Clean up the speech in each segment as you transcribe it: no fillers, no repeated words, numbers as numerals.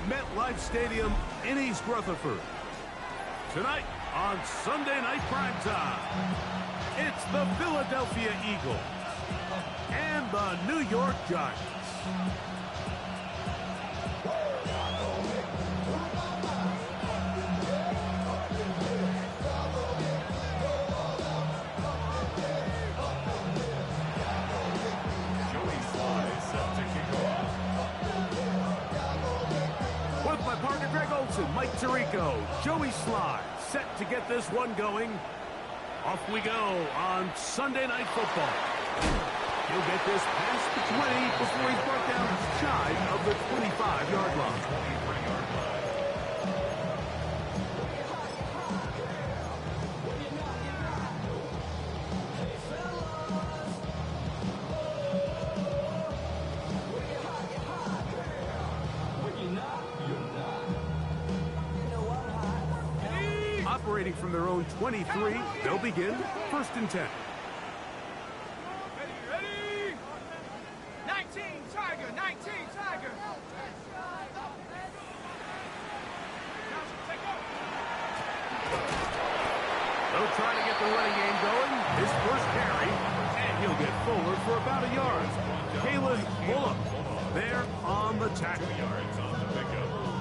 MetLife Stadium in East Rutherford. Tonight on Sunday Night Primetime, it's the Philadelphia Eagles and the New York Giants. With my partner Greg Olson, Mike Tirico, Joey Sly, set to get this one going. Off we go on Sunday Night Football. He'll get this past the 20 before he's brought down shy of the 25-yard line. Operating from their own 23, they'll begin 1st and 10. Ready? 19 Tiger, 19 Tiger. They'll try to get the running game going. His first carry, and he'll get forward for about a yard. Kalen Bullock there on the tackle.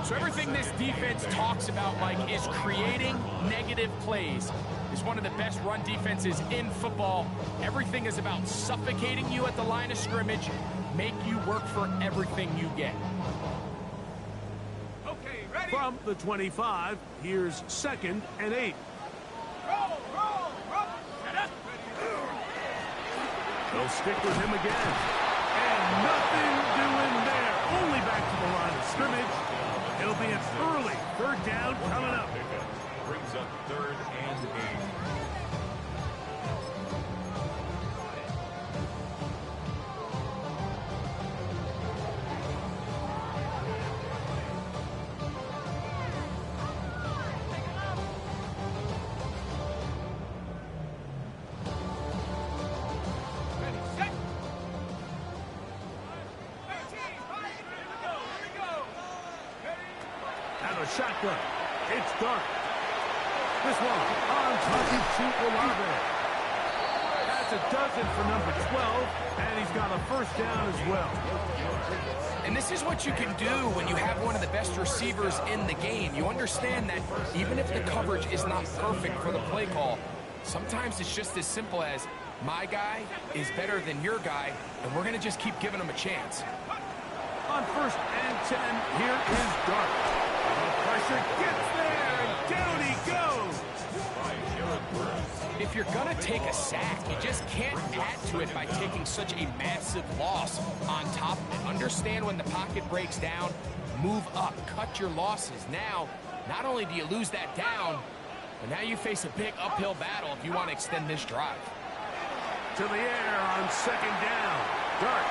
So everything this defense talks about, Mike, is creating negative plays. It's one of the best run defenses in football. Everything is about suffocating you at the line of scrimmage, make you work for everything you get. Okay, ready? From the 25, here's 2nd and 8. Roll. Set up. They'll stick with him again. And nothing doing there. Only back to the line of scrimmage. It'll be an early 3rd down coming up. Brings up 3rd and 8. Ready, set. 13, here we go. Out of shotgun. It's dark. This one on target to Olave. That's a dozen for number 12, and he's got a 1st down as well. And this is what you can do when you have one of the best receivers in the game. You understand that even if the coverage is not perfect for the play call, sometimes it's just as simple as my guy is better than your guy, and we're going to just keep giving him a chance. On 1st and 10, here is Dart. The pressure gets there, and down he goes. If you're going to take a sack, you just can't add to it by taking such a massive loss on top of it. Understand when the pocket breaks down, move up, cut your losses. Now, not only do you lose that down, but now you face a big uphill battle if you want to extend this drive. To the air on 2nd down. Dart.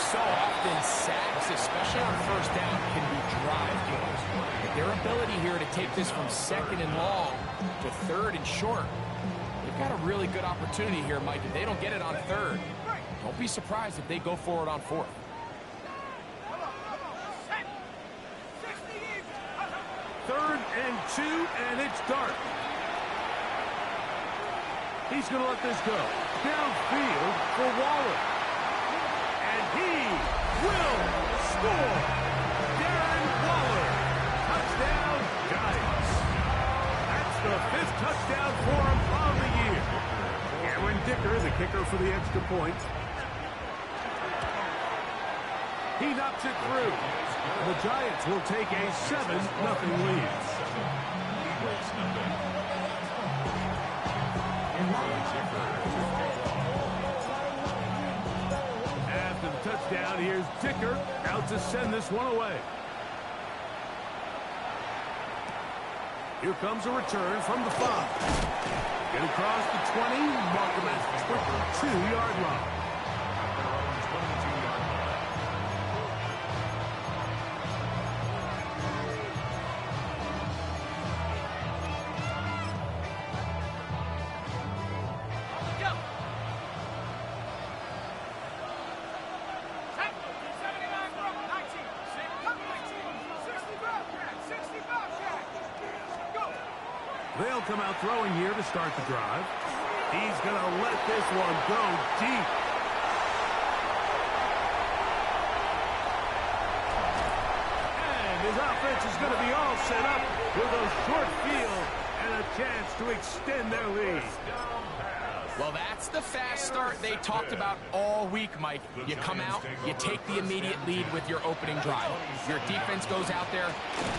So often sacks, especially on 1st down, can be drive killers. But their ability here to take this from 2nd and long to 3rd and short, they've got a really good opportunity here, Mike. If they don't get it on 3rd, don't be surprised if they go for it on 4th. Set. 60 easy. 3rd and 2, and it's Dart. He's going to let this go. Downfield for Waller. And he will score. Darren Waller. Touchdown, Giants. That's the 5th touchdown for him on the year. Aaron Dicker, the kicker for the extra point. He knocks it through. The Giants will take a 7-0 lead. After the touchdown, here's Dicker out to send this one away. Here comes a return from the 5. Get across the 20, mark him at the 22-yard line. They'll come out throwing here to start the drive. He's going to let this one go deep. And his offense is going to be all set up with a short field and a chance to extend their lead. Well, that's the fast start they talked about all week, Mike. You come out, you take the immediate lead with your opening drive. Your defense goes out there,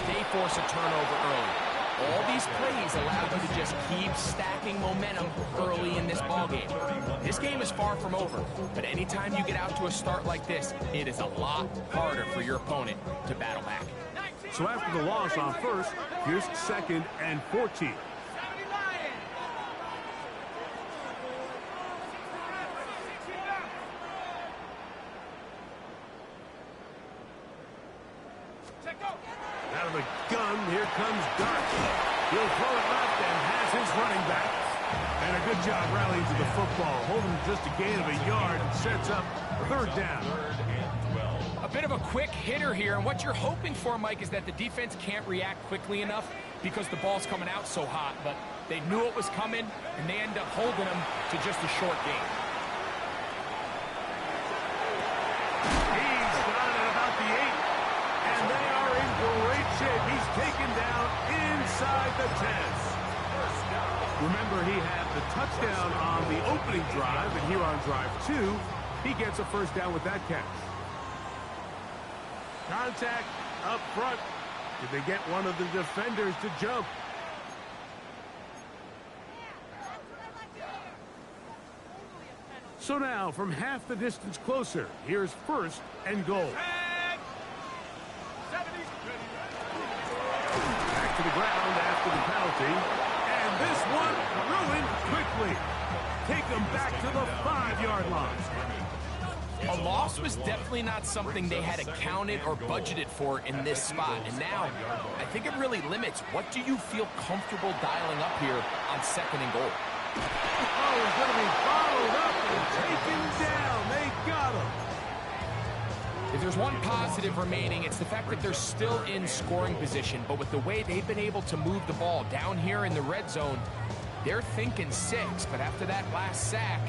they force a turnover early. All these plays allow you to just keep stacking momentum early in this ballgame. This game is far from over, but anytime you get out to a start like this, it is a lot harder for your opponent to battle back. So after the loss on first, here's 2nd and 14. Out of the gun, here comes Dart. He'll throw it left and has his running back. And a good job rallying to the football. Holding just a gain of a yard and sets up 3rd down. A bit of a quick hitter here, and what you're hoping for, Mike, is that the defense can't react quickly enough because the ball's coming out so hot. But they knew it was coming, and they end up holding them to just a short gain. He's got it at about the 8. And they are in great shape. He's taken down inside the 10. Remember, he had the touchdown on the opening drive, and here on drive 2, he gets a 1st down with that catch. Contact up front. Did they get one of the defenders to jump? So now, from half the distance closer, here's 1st and goal. Back to the ground after the penalty. And this one ruined quickly. Take them back to the 5-yard line. A loss was definitely not something they had accounted or budgeted for in this spot. And now, I think it really limits what do you feel comfortable dialing up here on 2nd and goal. Oh, he's going to be followed up and taken down. They got him. If there's one positive remaining, it's the fact that they're still in scoring position. But with the way they've been able to move the ball down here in the red zone, they're thinking 6. But after that last sack,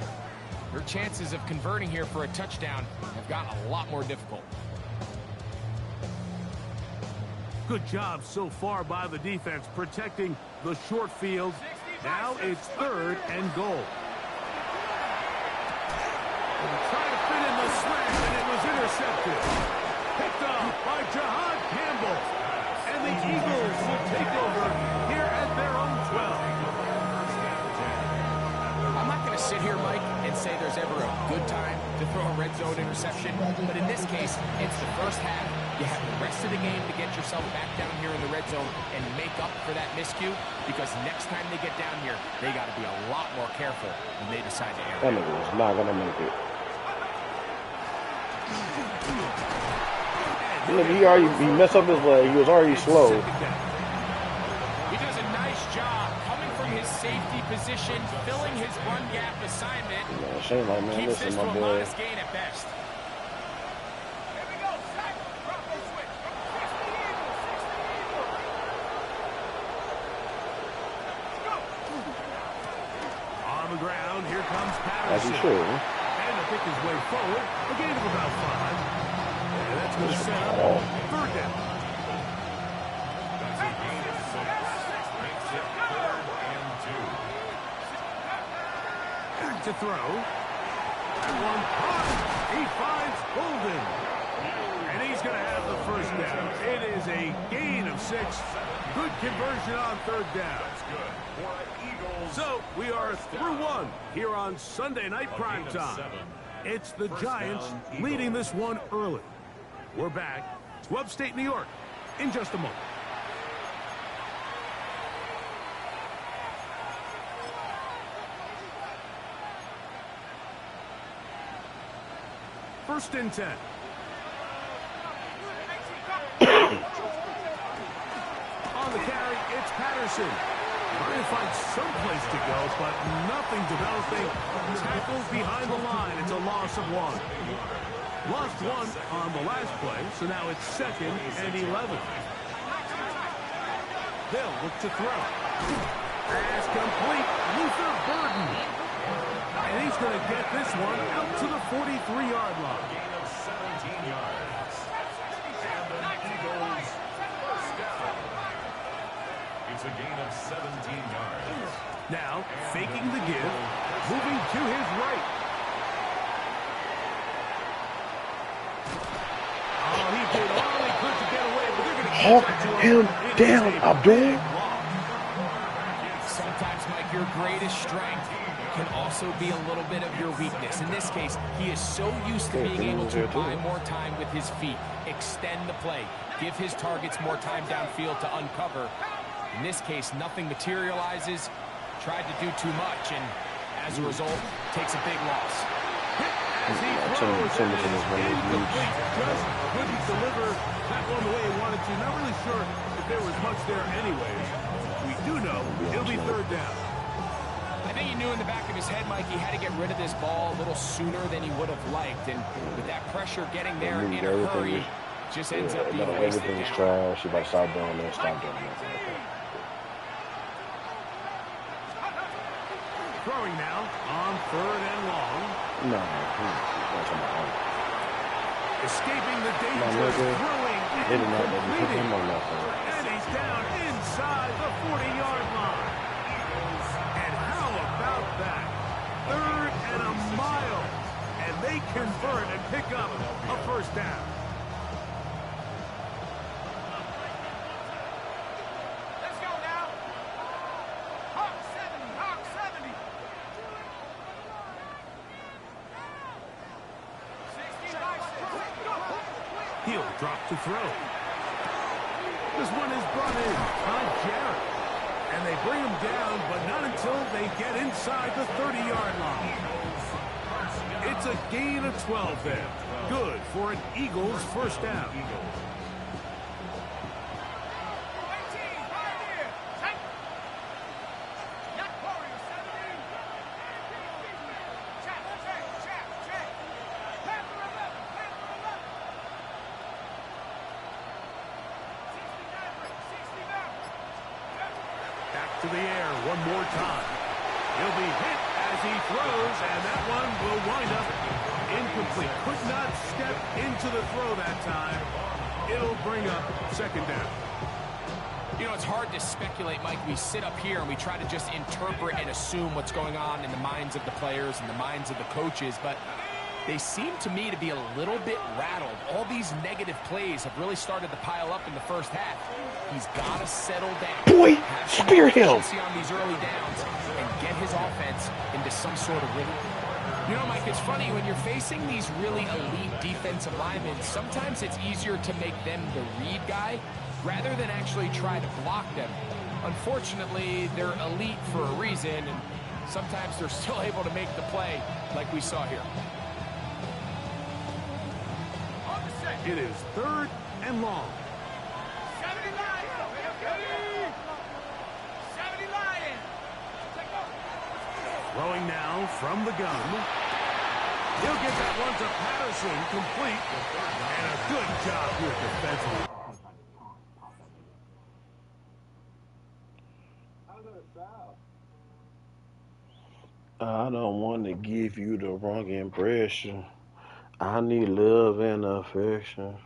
their chances of converting here for a touchdown have gotten a lot more difficult. Good job so far by the defense protecting the short field. Now it's 3rd and goal. Trying to fit in the slant, and it was intercepted. Picked up by Jahad Campbell. And the Eagles will take over here at their own 12. I'm not going to sit here, Mike, and say there's ever a good time to throw a red zone interception. But in this case, it's the first half. You have the rest of the game to get yourself back down here in the red zone and make up for that miscue, because next time they get down here, they got to be a lot more careful when they decide to air. That nigga was not going to make it. Look, he messed up his leg. He was already slow. He does a nice job coming from his safety position, filling his run gap assignment. Man, shame on man. Keeps Listen, this my to a boy. modest gain at best. On the ground, here comes Patterson. As he should. And to pick his way forward, a gain of about 5. And that's going to set up 3rd down. That's a gain of 6. Makes it 3rd and 2. Back to throw. That one caught. He finds Golden. And he's going to have the 1st down. It is a gain of 6. Good conversion on 3rd down. That's good. For Eagles. So we are through 1 here on Sunday Night Primetime. It's the Giants leading this one early. We're back to upstate New York in just a moment. First and 10. On the carry, it's Patterson. Trying to find some place to go, but nothing developing. Tackled behind the line. It's a loss of 1. Lost 1 on the last play, so now it's 2nd and 11. They'll look to throw. Pass complete. Luther Burden. And he's going to get this one out to the 43-yard line. Gain of 17 yards. And the Eagles first down. It's a gain of 17 yards. Now, faking the give, moving to his right. Oh, he did all he could to get away, but they're going to Hawk him down, Abdul. Sometimes, Mike, your greatest strength can also be a little bit of your weakness. In this case, he is so used to being able to buy more time with his feet, extend the play, give his targets more time downfield to uncover. In this case, nothing materializes, tried to do too much, and as a result, takes a big loss. As he throws, and it is incomplete. Just couldn't deliver that one the way he wanted to. Not really sure if there was much there anyways. We do know he'll be third down. I think he knew in the back of his head, Mike, he had to get rid of this ball a little sooner than he would have liked. And with that pressure getting there in a hurry, just ends up being wasted. Everything's trash. You better stop doing this. Stop doing this. Throwing now on third and long. No, he's Escaping the danger, throwing, completing. And he's down inside the 40-yard line. And how about that? Third and a mile. And they convert and pick up a first down. Let's go now. Hawk 70, Hawk 70. 60, He'll drop to throw. This one is brought in by Jarrett. And they bring him down, but not until they get inside the 30-yard line. It's a gain of 12 there. Good for an Eagles first down. 18, right here. Check. Not Warrior 70. Check. Panther 11, Panther 11. 69. Back to the air one more time. He'll be hit as he throws, and that one will wind up incomplete. Could not step into the throw that time. It'll bring up second down. You know, it's hard to speculate, Mike. We sit up here and we try to just interpret and assume what's going on in the minds of the players and the minds of the coaches, but they seem to me to be a little bit rattled. All these negative plays have really started to pile up in the first half. He's got to settle down. Boy, spear him. On these early downs and get his offense into some sort of rhythm. You know, Mike, it's funny, when you're facing these really elite defensive linemen, sometimes it's easier to make them the read guy rather than actually try to block them. Unfortunately, they're elite for a reason, and sometimes they're still able to make the play like we saw here. It is third and long. 70 Lions. 70 Lions. Throwing now from the gun. He'll get that one to Patterson, complete. And a good job here defensively. I don't want to give you the wrong impression. I need love and affection.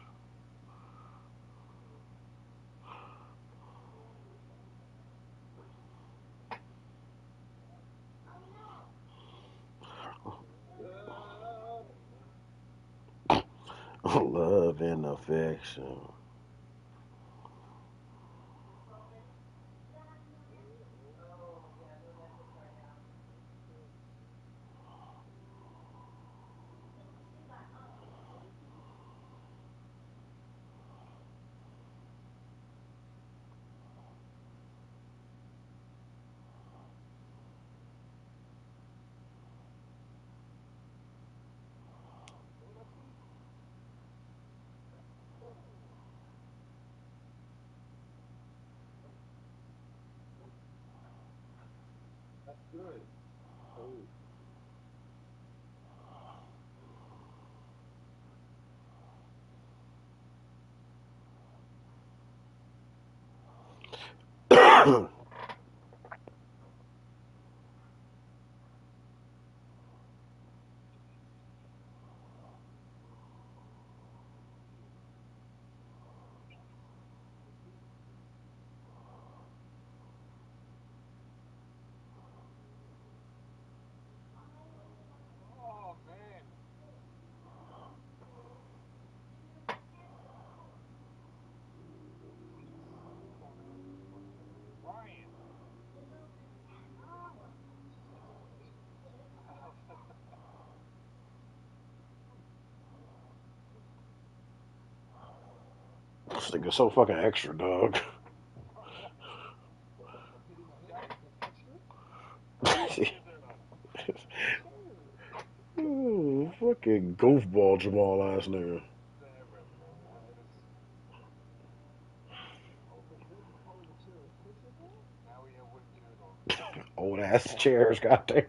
Love and affection. This nigga's so fucking extra, dog. Fucking goofball Jamal ass nigga. Old ass chairs, goddamn.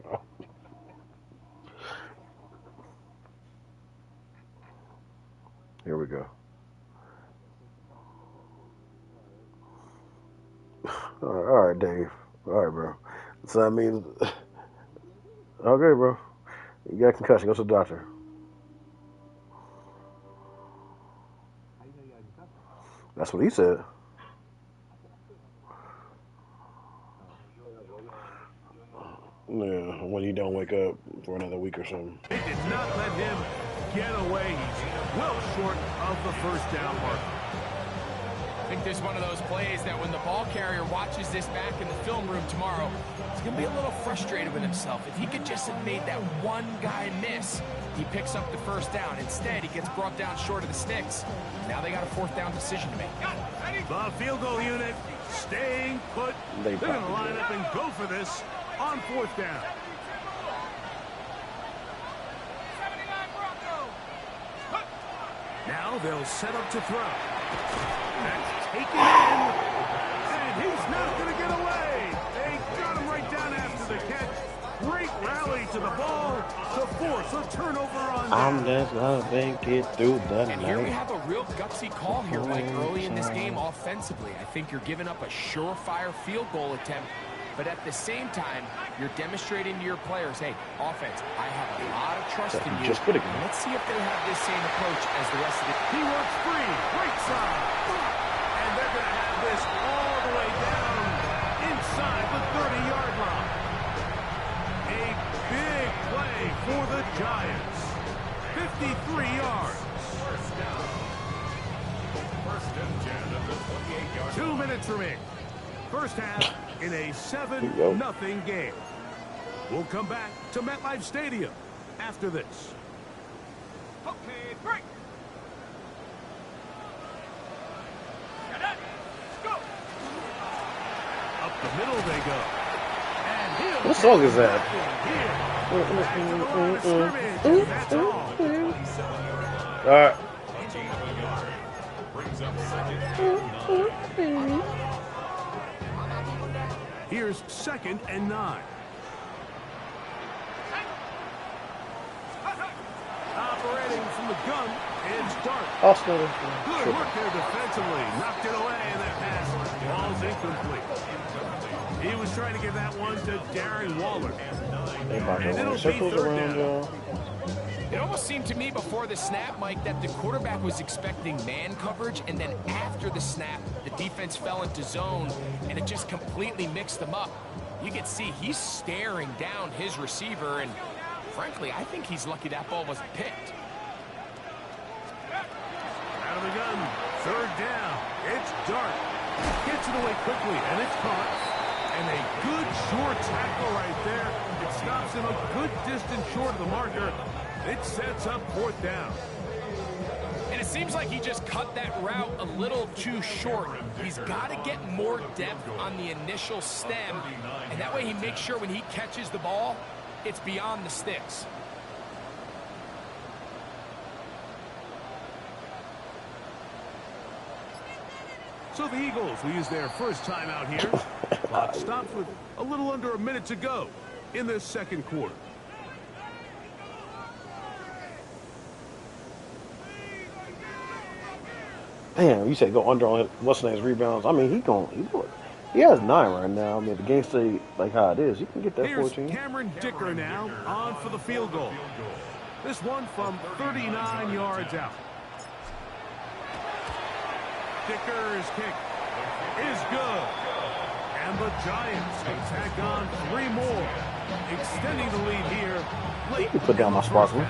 Here we go. All right, Dave. All right, bro. So that means, okay, bro. You got a concussion. Go to the doctor. That's what he said. Yeah, when you don't wake up for another week or something. They did not let him get away. He's well short of the first down mark. I think there's one of those plays that when the ball carrier watches this back in the film room tomorrow, he's going to be a little frustrated with himself. If he could just have made that one guy miss, he picks up the first down. Instead, he gets brought down short of the sticks. Now they got a fourth down decision to make. The field goal unit staying put. They're going to line up and go for this on fourth down. Now they'll set up to throw. That's taken in, and he's not going to get away. They got him right down after the catch. Great rally to the ball to force a turnover on down. I'm just gonna make it through the And here we have a real gutsy call here, Mike, early in this game offensively. I think you're giving up a surefire field goal attempt, but at the same time, you're demonstrating to your players, hey, offense, I have a lot of trust in you. Just put it. Let's see if they have this same approach as the rest of the He works free, right side, and they're going to have this all the way down inside the 30-yard line. A big play for the Giants. 53 yards. First and 10 at the 28-yard 2 minutes remaining. First half in a 7-0 game. We'll come back to MetLife Stadium after this. Okay, break. Go. Up the middle they go. And he'll What song is that? That's all. All right. brings up second and 9. Here's 2nd and 9. Operating from the gun, it's Dart. Austin. Good work there defensively. Knocked it away, and that pass ball's incomplete. He was trying to get that one to Darren Waller. They about to And it'll run be circles third around down. y'all. It almost seemed to me before the snap, Mike, that the quarterback was expecting man coverage, and then after the snap, the defense fell into zone, and it just completely mixed them up. You can see he's staring down his receiver, and frankly, I think he's lucky that ball wasn't picked. Out of the gun, 3rd down. It's Dart. Gets it away quickly, and it's caught. And a good short tackle right there. It stops him a good distance short of the marker. It sets up 4th down. And it seems like he just cut that route a little too short. He's got to get more depth on the initial stem, and that way he makes sure when he catches the ball, it's beyond the sticks. So the Eagles will use their first time out here. Clock stops with a little under a minute to go in this 2nd quarter. Damn, you say go under on what's his name's rebounds. I mean, he has 9 right now. I mean, the game stay like how it is. You can get that Here's 14. Cameron Dicker now on for the field goal. This one from 39 yards out. Dicker's kick is good. And the Giants can tack on 3 more, extending the lead here late. You put down my sparkler.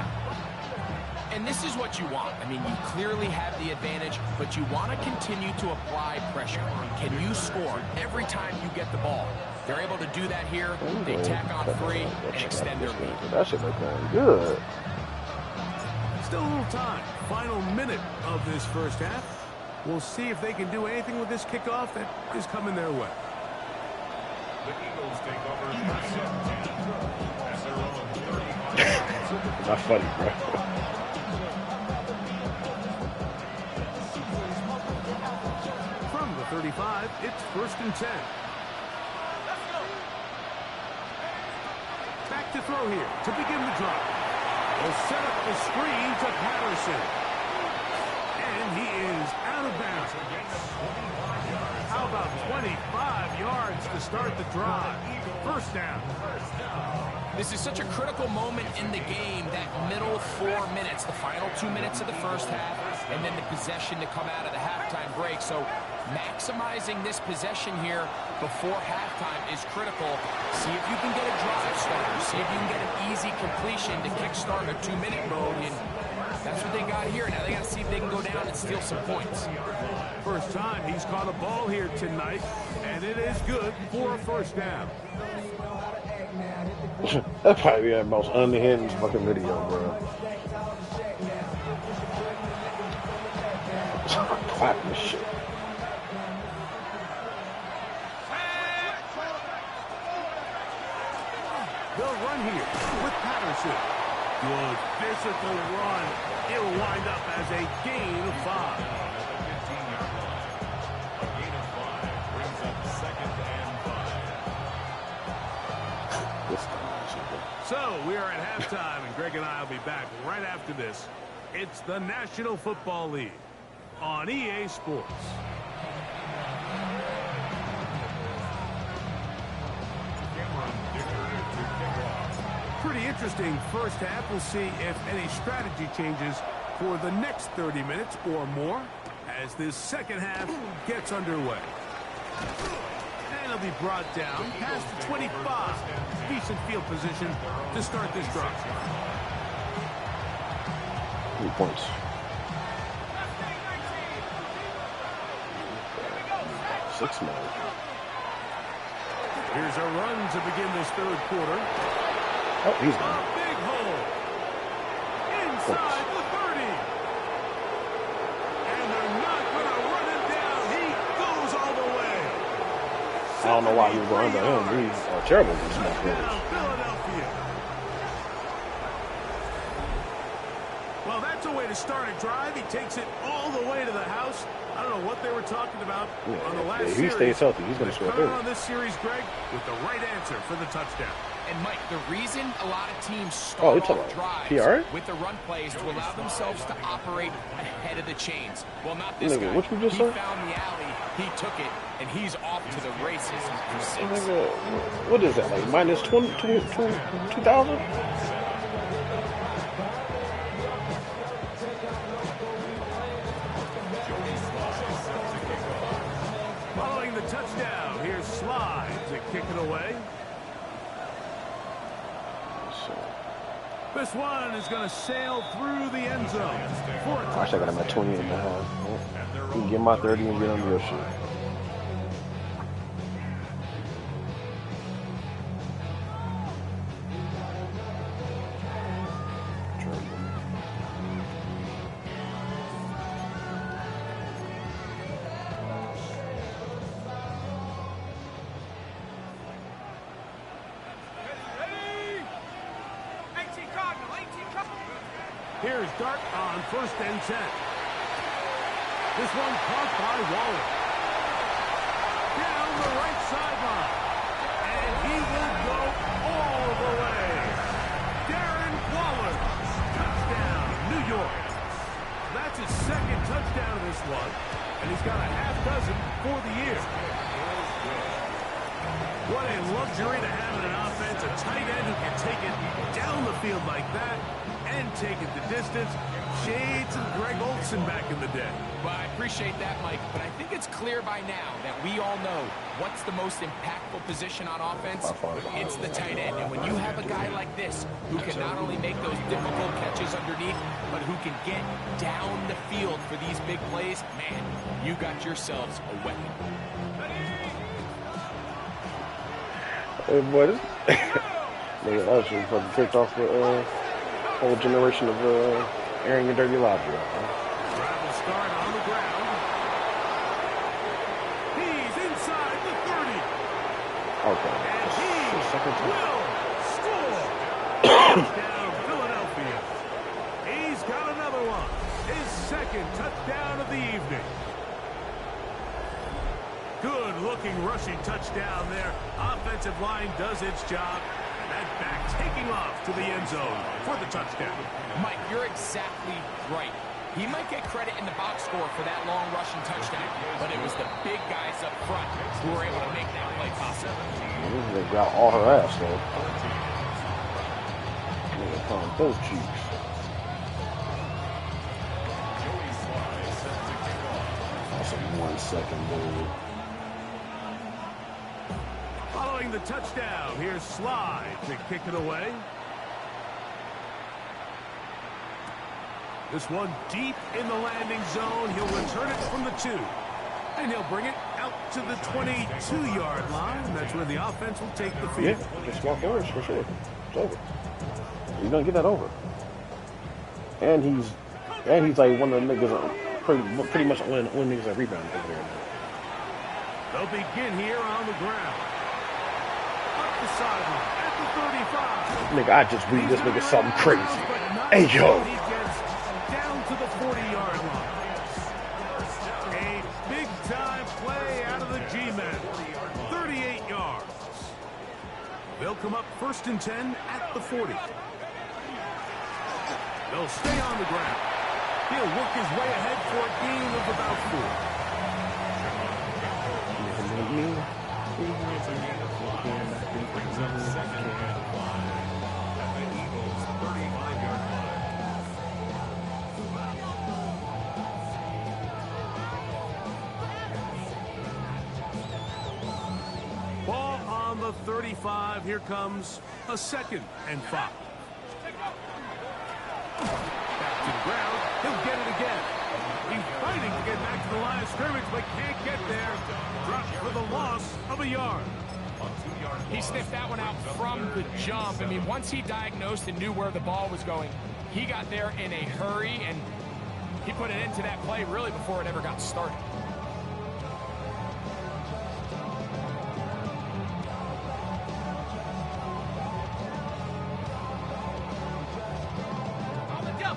And this is what you want. I mean, you clearly have the advantage, but you want to continue to apply pressure. Can you score every time you get the ball? They're able to do that here. They tack on 3 and extend their lead. That shit look good. Still a little time. Final minute of this first half. We'll see if they can do anything with this kickoff that is coming their way. The Eagles take over first 17 at their own 35. Not funny, bro. From the 35, it's 1st and 10. Back to throw here to begin the drive. They'll set up the screen to Patterson. And he is out of bounds. How about 25 yards to start the drive? First down. This is such a critical moment in the game, that middle 4 minutes, the final 2 minutes of the first half, and then the possession to come out of the halftime break. So maximizing this possession here before halftime is critical. See if you can get a drive starter. See if you can get an easy completion to kickstart a 2-minute mode. And that's what they got here. Now they got to see if they can go down and steal some points. First time he's caught a ball here tonight, and it is good for a first down. That's probably the most unhinged fucking video, bro. Clap this shit. They'll run here with Patterson. Good physical run. It'll wind up as a gain of 5. A gain of 5 brings up 2nd and 5. So we are at halftime, and Greg and I will be back right after this. It's the National Football League on EA Sports. Pretty interesting first half. We'll see if any strategy changes for the next 30 minutes or more as this second half gets underway. And it'll be brought down past the 25. Decent field position to start this drive. 3 points. Six man. Here's a run to begin this third quarter. Oh, he's A gone. big hole. Inside the 30. And they're not going to run him down. He goes all the way. I don't know why he was going under him. He's terrible with small players. Touchdown, Philadelphia. Well, that's a way to start a drive. He takes it all the way to the house. I don't know what they were talking about on the last If series. he stays healthy, he's going to score Coming 30. on this series, Greg, with the right answer for the touchdown. And Mike, the reason a lot of teams Oh, start you're talking off about drives PR? with the run plays to allow themselves to operate ahead of the chains. Well, not this Nigga, guy. what you just he said? found the alley, he took it, and he's off to the races for 6. Nigga, what is that, like minus 2,000? Following the touchdown, here's Slide to kick it away. This one is going to sail through the end zone. For a Gosh, I got him at 20 and a half. You can get my 30 and get on your shit. Here's Dart on 1st and 10. This one caught by Waller. Down the right sideline. And he will go all the way. Darren Waller. Touchdown, New York. That's his 2nd touchdown of this one. And he's got a half dozen for the year. What a luxury to have in an offense. A tight end who can take it down the field like that and take it the distance. Shades of Greg Olsen back in the day. Well, I appreciate that, Mike, but I think it's clear by now that we all know what's the most impactful position on offense. It's the tight end. And when you have a guy like this who can not only make those difficult catches underneath, but who can get down the field for these big plays, man, you got yourselves a weapon. Hey, boy, this nigga actually fucking kicked off the whole generation of airing your dirty laundry. Travel start on the ground. Okay. And Just he second time. will score. Touchdown, Philadelphia. He's got another one. His second touchdown of the evening. Good-looking rushing touchdown there. Offensive line does its job. That back taking off to the end zone for the touchdown. Mike, you're exactly right. He might get credit in the box score for that long rushing touchdown, but it was the big guys up front who were able to make that play possible. They got all her ass, though. Nigga found both cheeks. That's a 1 second move. Following the touchdown, here's Slide to kick it away. This one deep in the landing zone. He'll return it from the 2. And he'll bring it out to the 22-yard line. That's where the offense will take the field. Yeah, it's smart forwards for sure. It's over. You're gonna get that over. And he's like one of the niggas pretty much one niggas that rebound over there now. They'll begin here on the ground. Up the sideline at the 35. Nigga, I just read this nigga something crazy. Hey, yo. He gets down to the 40-yard line. A big-time play out of the G-men. 38 yards. They'll come up 1st and 10 at the 40. They'll stay on the ground. He'll work his way ahead for a gain of about 4. Brings up 2nd and 5 at the Eagles' 35-yard line. Ball on the 35. Here comes a 2nd and 5. Back to the ground. He'll get it again. He's fighting to get back to the line of scrimmage, but can't get there. Dropped for the loss of a yard. He sniffed that one out from the jump. I mean, once he diagnosed and knew where the ball was going, he got there in a hurry, and he put an end to that play really before it ever got started.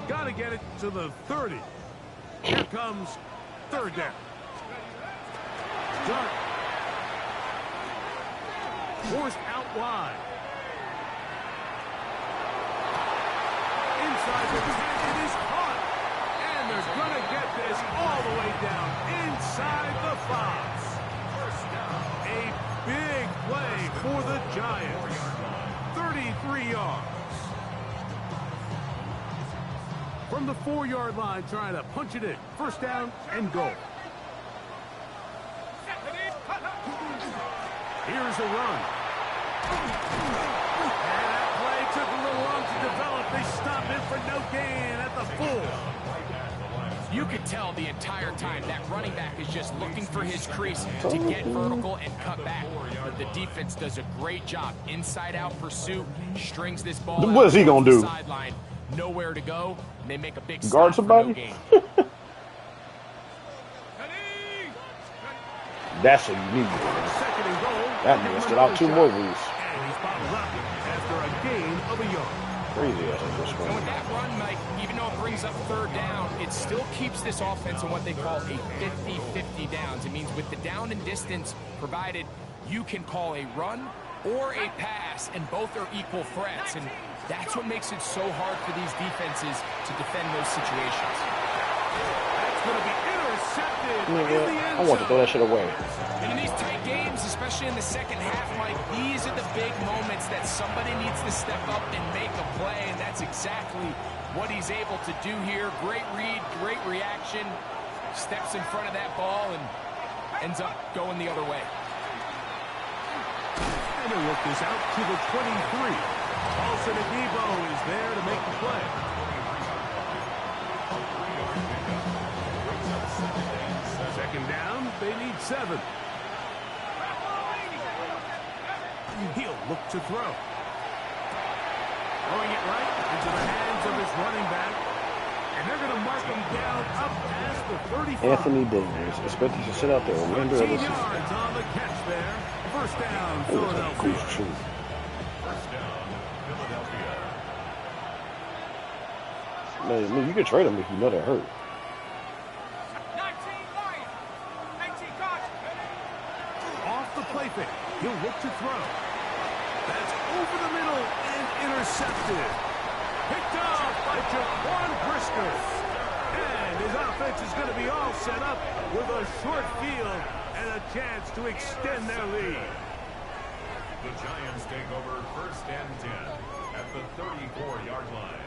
Got to get it to the 30. Here comes 3rd down. Dart. Forced out wide. Inside the 10, it is caught. And they're going to get this all the way down inside the 5. A big play for the Giants. 33 yards. From the 4-yard line, trying to punch it in. 1st down and goal. Here's a run. And that play took a little long to develop. They stop it for no gain at the 4. You could tell the entire time that running back is just looking for his crease to get vertical and cut back. But the defense does a great job. Inside-out pursuit, strings this ball What is he gonna do? Sideline, nowhere to go. And they make a big Guard stop for no somebody? gain. That's what you need. 2nd and goal. That nigga stood out 2 more weeks. And he's bottled up after a gain of a yard. Crazy ass this And one. with that run, Mike, even though it brings up 3rd down, it still keeps this offense in what they call a 50-50 downs. It means with the down and distance provided, you can call a run or a pass, and both are equal threats. And that's what makes it so hard for these defenses to defend those situations. That's going to be intercepted in the Nigga, end I want to throw that shit away. And in these tight games, especially in the second half, Mike, these are the big moments that somebody needs to step up and make a play, and that's exactly what he's able to do here. Great read, great reaction, steps in front of that ball and ends up going the other way. And he'll work this out to the 23. Paulson Adebo is there to make the play. Second down, they need 7. He'll look to throw. Throwing it right into the hands of his running back. And they're going to mark him down up past the 35. Anthony Davis expected to sit out there the remainder of the 13 season. yards on the catch there for First down, Oh, that's a cool Philadelphia. shoot. First down, Philadelphia. Man, you can trade him if you know they're hurt. 19 Lions. 18 caution. Off the play fake. He'll look to throw. That's over the middle and intercepted. Picked off by Jaquan Brisker. And his offense is going to be all set up with a short field and a chance to extend their lead. The Giants take over first and 10 at the 34-yard line.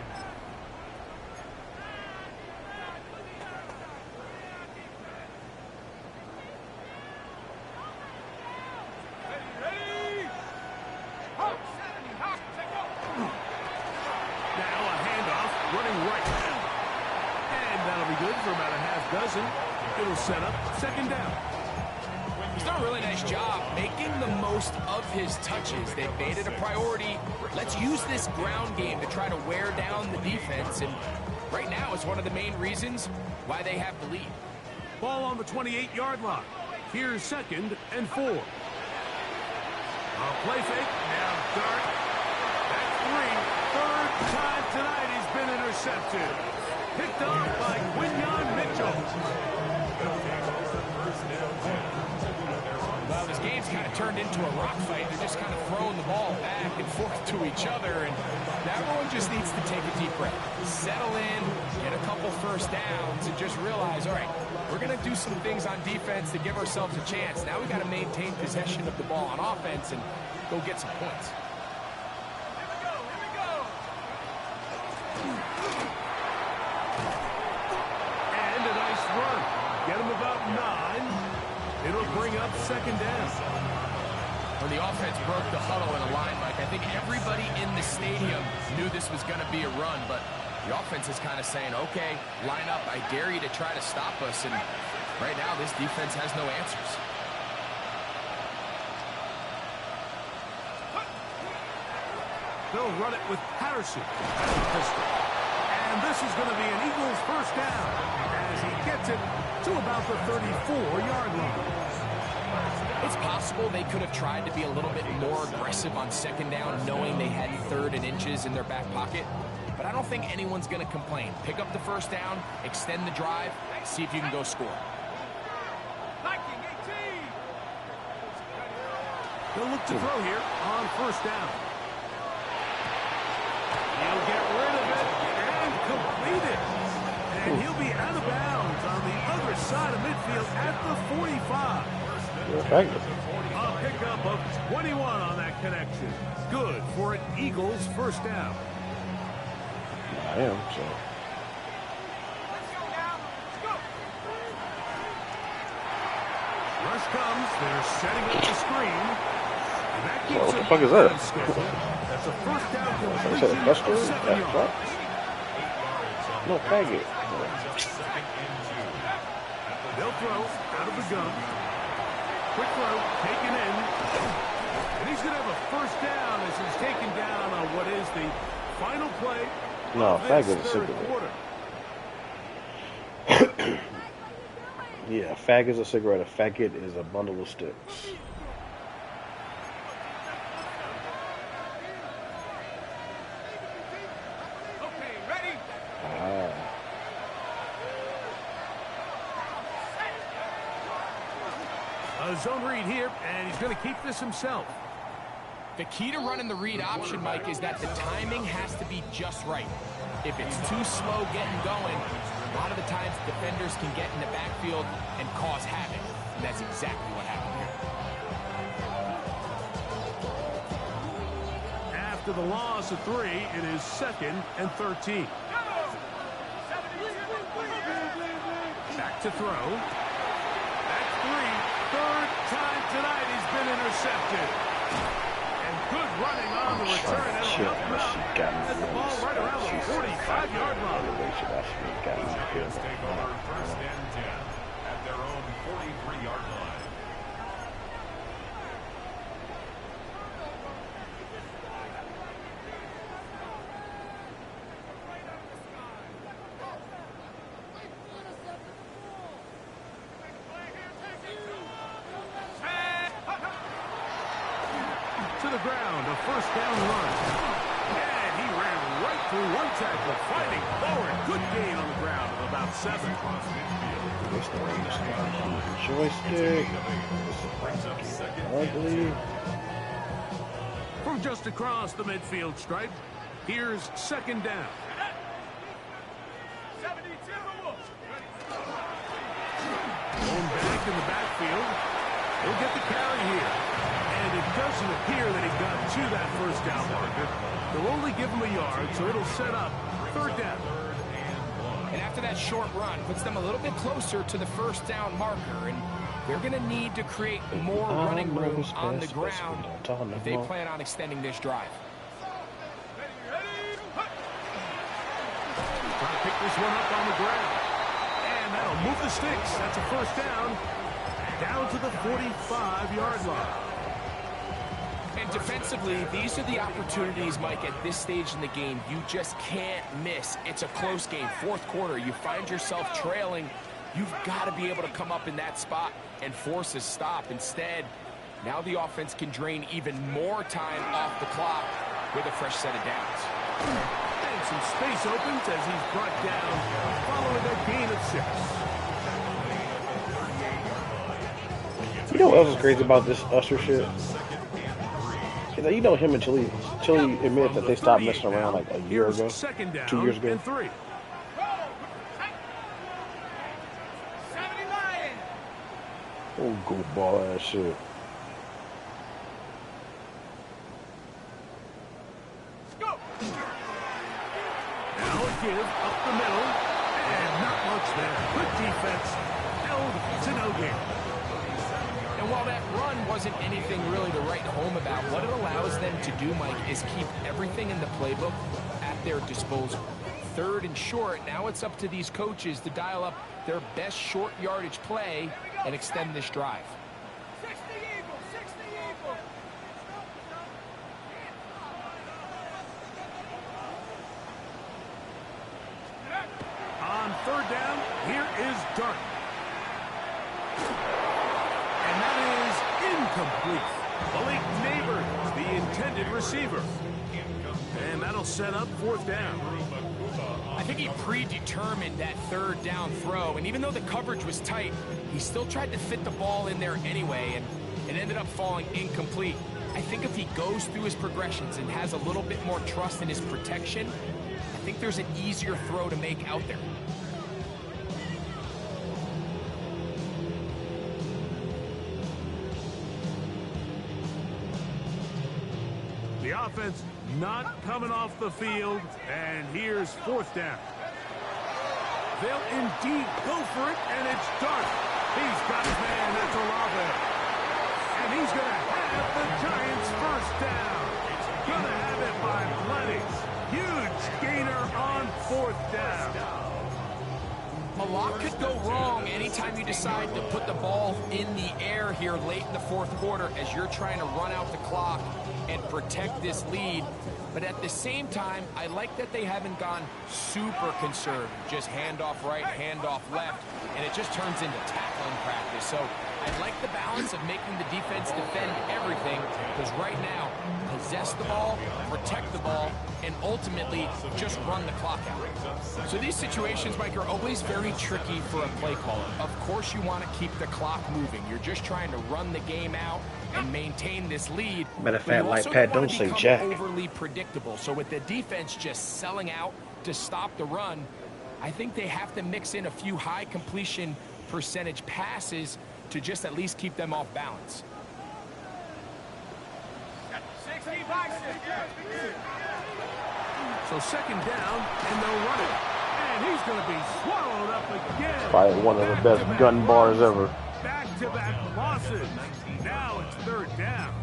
Ready? Hawk 70. Hawk, take over. Now a handoff running right. And that'll be good for about a half dozen. It'll set up second down. He's done a really nice job making the most of his touches. They've made it a priority. Let's use this ground game to try to wear down the defense. And right now it's one of the main reasons why they have the lead. Ball on the 28-yard line. Here's second and 4. A play fake. Now dart. That's 3. Third time tonight he's been intercepted. Picked off by Quinyon Mitchell. Well, this game's kind of turned into a rock fight. They're just kind of throwing the ball back and forth to each other, and everyone just needs to take a deep breath, settle in, get a couple first downs, and just realize, all right, we're going to do some things on defense to give ourselves a chance. Now we got to maintain possession of the ball on offense and go get some points. Here we go. And a nice run. Get him about 9. It'll bring up second down. When the offense broke the huddle in a line, Mike, I think everybody in the stadium knew this was going to be a run, but the offense is kind of saying, okay, line up, I dare you to try to stop us, and right now this defense has no answers. They'll run it with Patterson as the pistol. And this is going to be an Eagles first down as he gets it to about the 34-yard line. It's possible they could have tried to be a little bit more aggressive on second down, knowing they had third and inches in their back pocket. But I don't think anyone's going to complain. Pick up the first down, extend the drive, see if you can go score. Viking 18. They'll look to throw here on first down. He'll get rid of it and complete it. And he'll be out of bounds on the other side of midfield at the 45. Okay. A pickup of 21 on that connection. Good for an Eagles first down. I am, so. Let's go now. Let's go. Rush comes. They're setting up the screen. And that keeps What the them fuck is that? on schedule. That's a first down I said a completion cluster? of 7 Yeah, yards. what? No, faggot. They'll throw out of the gun. Quick throw, taken in. And he's going to have a first down as he's taken down on what is the final play No, of this faggot is third cigarette. quarter. Yeah, fag is a cigarette. A faggot is a bundle of sticks. Okay, ready? Ah. A zone read here, and he's going to keep this himself. The key to running the read option, Mike, is that the timing has to be just right. If it's too slow getting going, a lot of the times defenders can get in the backfield and cause havoc. And that's exactly what happened here. After the loss of 3, it is second and 13. Back to throw. That's 3. Third time tonight he's been intercepted. And good running on the return. Shit, she got me. At the ball right around the 45-yard line. Giants take over first and 10 at their own 43-yard line. the ground, a first down run. And he ran right through one tackle, fighting forward. Good gain on the ground of about 7. Joystick. Ugly. From just across the midfield stripe, here's second down. 72. Going back in the backfield. He'll get the carry here. And it doesn't appear that he got to that first down marker. They'll only give him a yard, so it'll set up third down. And after that short run, puts them a little bit closer to the first down marker. And they're going to need to create more running room on the ground if they plan on extending this drive. Trying to pick this one up on the ground. And that'll move the sticks. That's a first down. Down to the 45-yard line. And defensively, these are the opportunities, Mike, at this stage in the game you just can't miss. It's a close game. Fourth quarter, you find yourself trailing. You've got to be able to come up in that spot and force a stop. Instead, now the offense can drain even more time off the clock with a fresh set of downs. And some space opens as he's brought down following a gain of 6. You know what else is crazy about this Usher shit? You know him and Chili admitted that they stopped messing around like a year ago, 2 years ago. 70 Lions. Oh, go ball ass shit. Go. Now a give up the middle, and not much there. Good defense, held to no gain. And while that run wasn't anything really to write home about, what it allows them to do, Mike, is keep everything in the playbook at their disposal. Third and short, now it's up to these coaches to dial up their best short yardage play and extend this drive. 60 Eagles, 60 Eagles. On third down, here is Dart. And that is incomplete. Malik Neighbors, the intended receiver. And that'll set up fourth down. I think he predetermined that third down throw, and even though the coverage was tight, he still tried to fit the ball in there anyway, and it ended up falling incomplete. I think if he goes through his progressions and has a little bit more trust in his protection, I think there's an easier throw to make out there. The offense not coming off the field, and here's fourth down. They'll indeed go for it, and it's Dart. He's got his man, that's Olave. And he's going to have the Giants first down. Going to have it by plenty. Huge gainer on fourth down. A lot could go wrong anytime you decide to put the ball in the air here late in the fourth quarter as you're trying to run out the clock and protect this lead. But at the same time, I like that they haven't gone super conservative. Just handoff right, handoff left, and it just turns into tackling practice. So I like the balance of making the defense defend everything, because right now, possess the ball, protect the ball, and ultimately just run the clock out. So these situations, Mike, are always very tricky for a play caller. Of course you want to keep the clock moving. You're just trying to run the game out and maintain this lead. Matter of fact, like Pat, don't say jack. Overly predictable. So with the defense just selling out to stop the run, I think they have to mix in a few high completion percentage passes to just at least keep them off balance. 60 boxes. So second down, and they'll run it. And he's going to be swallowed up again. Probably one of the best gun bars ever. Back-to-back losses. Now it's third down.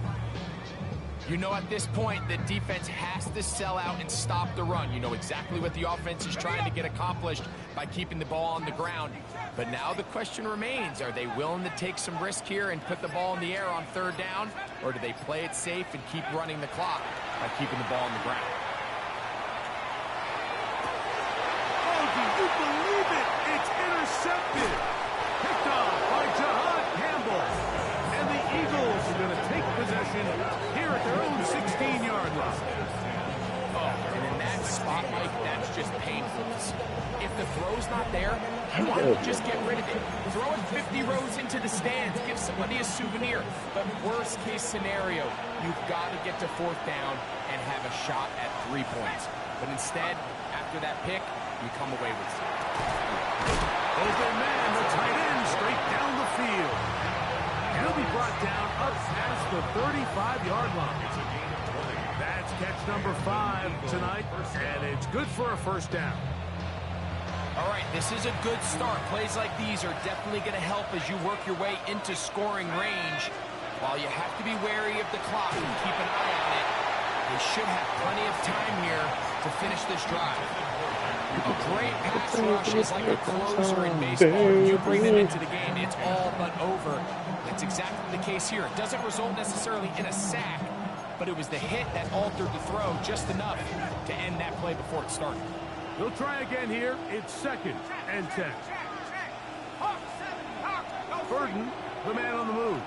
You know, at this point, the defense has to sell out and stop the run. You know exactly what the offense is trying to get accomplished by keeping the ball on the ground. But now the question remains, are they willing to take some risk here and put the ball in the air on third down? Or do they play it safe and keep running the clock by keeping the ball on the ground? Oh, do you believe it? It's intercepted. Picked off by Jahad Campbell. And the Eagles are going to take possession here at their own 15-yard line. Oh, and in that spot, Mike, that's just painful. If the throw's not there, why don't you just get rid of it? Throw it 50 rows into the stands. Give somebody a souvenir. But worst case scenario, you've got to get to fourth down and have a shot at 3 points. But instead, after that pick, you come away with zero. Open man, the tight end, straight down the field. He'll be brought down up past the 35-yard line. That's catch number 5 tonight, and it's good for a first down. All right, this is a good start. Plays like these are definitely going to help as you work your way into scoring range. While you have to be wary of the clock and keep an eye on it, they should have plenty of time here to finish this drive. A great pass rush is like a closer in baseball. You bring them into the game, it's all but over. That's exactly the case here. It doesn't result necessarily in a sack, but it was the hit that altered the throw just enough to end that play before it started. He'll try again here. It's 2nd and 10. Burden, the man on the move.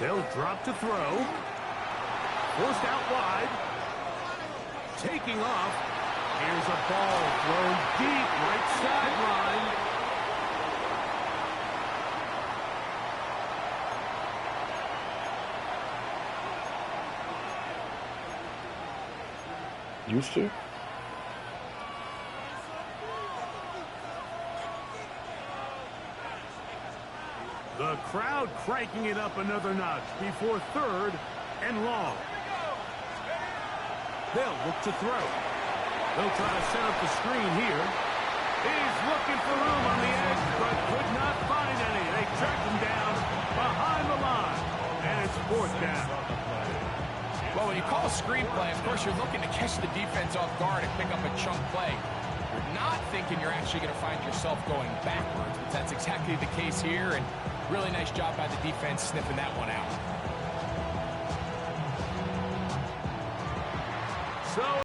They'll drop to throw. Forced out wide. Taking off. Here's a ball thrown deep right sideline. Used to? The crowd cranking it up another notch before 3rd and long. They'll look to throw. They'll try to set up the screen here. He's looking for room on the edge, but could not find any. They tracked him down behind the line, and it's 4th down. Well, when you call a screen play, of course, you're looking to catch the defense off guard and pick up a chunk play. You're not thinking you're actually going to find yourself going backwards, but that's exactly the case here, and really nice job by the defense sniffing that one out. So